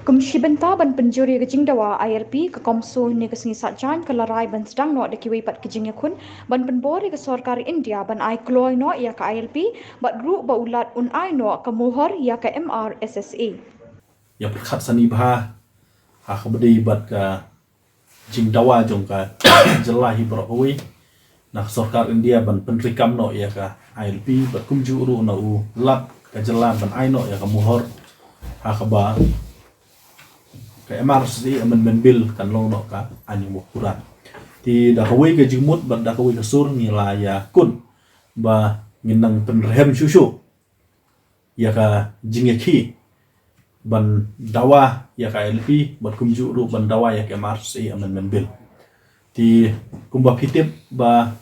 Kumshibenta ban penjuri ke jingdawa ILP ke komsu ni ke sengi satjan ke larai ban sedang no de kiwi pat ke jingya kun ban penbori ke sorkari India ban ai kloy no ya ke ILP bat group ba ulat un ai no ke muhor ya ke MRSSA. Ya perkat sani bah ha khabdi bat ka jingdawa jong ka jelahi barawi nah sorkar India ban penrikam no ya ka ILP bat kumjuru na u lat ka jelan ban ai no ya ka muhor ha khaba ka MRC amendment bill kan long no ka ani mukuran ti da kawi ka jingmut ban da kawi ka sur ngila ya kun ba nginang penrehem susu ya ka jingeki ban dawa ya ka LP ban kumjuru ban dawa ya ka MRC amendment bill ti kumba pitip ba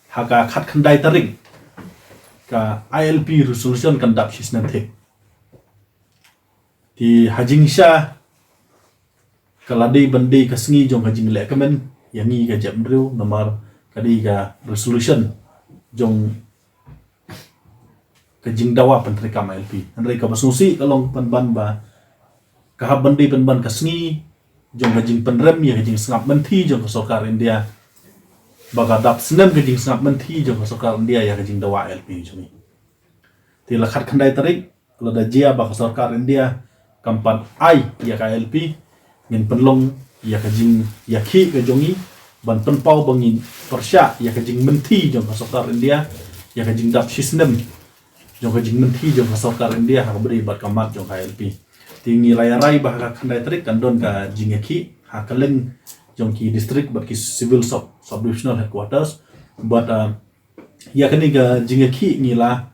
haka khat khandai taring ka ILP resolution kan dap shisnan the ti hajing sha kaladi bandi kasngi jong hajing le kamen yangi ka jamdru nomor kadi ka resolution jong ka jingdawa pentrikam ILP andai ka basungsi kalong panban ba ka bandi panban kasngi jong hajing penrem ya hajing sangap menti jong ka sorkar India baga dap senem hajing sangap menti jong ka sorkar India ya hajing dawa ILP jong ti lakhat khandai tarik lada jia ba ka sorkar India kampan ai ya ka LP ngin penlong ya ka jing ya khi ka jongi ban penpau bangin persya ya ka jing menti jong ka sorkar India ya ka jing dap shisnem jong ka jing menti jong ka sorkar India ha beri bat kamat jong ka LP tingi layarai bah ka khandai tarik kandon ka jing ya khi ha kaleng jong ki district bat ki civil subdivisional headquarters but ya kani ka jing ya khi ngila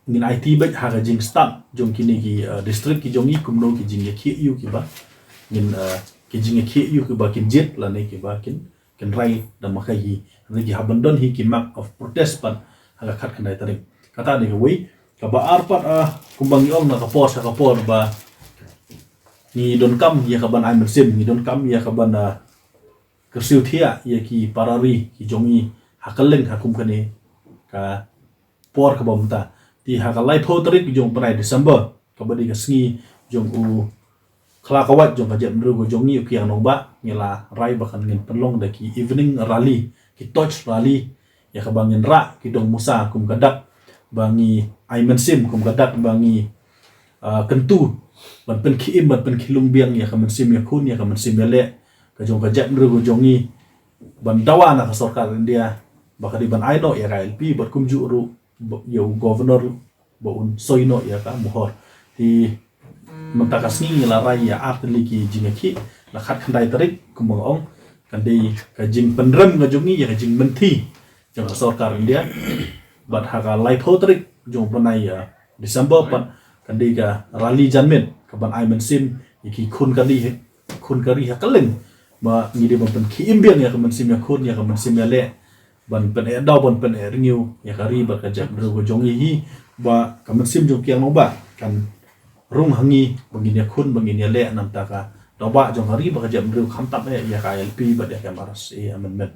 ngin IT baik ha ka jing start jong kini ki district ki jongi kumno ki jing ya khi yu ki ba ngin ki jing ya khi yu ki ba kin jet la ne ki ba kin rai da makai hi ne ki habandon hi ki mark of protest pan ha ka khat khandai taring kata ni wei ka ba arpat kumbang yong na ka por ba ni don kam ya ka ban ai mersim ni don kam ya ka ban kersiu thia ya ki parari ki jongi hakaleng hakum kane ka por ka bomta ti haka lai pho tarik jong prai December ka badi ka sngi jong u khla kawat jong ka jem ru go jong ni kyang nong ba ngela rai ba kan ngin penlong da ki evening rally ki torch rally ya ka bangin ra ki dong musa kum kadak bangi aimen sim kum kadak bangi kentu ban pen ki im ban pen kilung biang ya ka men sim ya kun ya ka men sim ya le ka jong ka jem ru go jong ni ban dawa na ka sorkar India ba ka di ban ai no ya ka LP bat kum ju ru yo governor baun soino ya ka muhor ti mentakas ni larai ya atli ki jingaki la khat khandai tarik kumang ong kandai ka jing penrem ga jongi ya ka jing menti jang sorkar India bat haka lai pho tarik jong panai ya December pan kandai ka rally janmen ka ban ai men sim iki khun kari ha kaleng ba ngide ban pen ki imbiang ya ka men sim ya khun ya ka men sim ya le ban pen daw ban pen ringiu ya kari ba ka jak ru go jongi hi ba kamen sim jong kyang no ba kan rung hangi bangin ya khun bangin ya le nam ta ka do ba jong hari ba ka jak ru kham tap ya ka LP ba ya ka maras amendment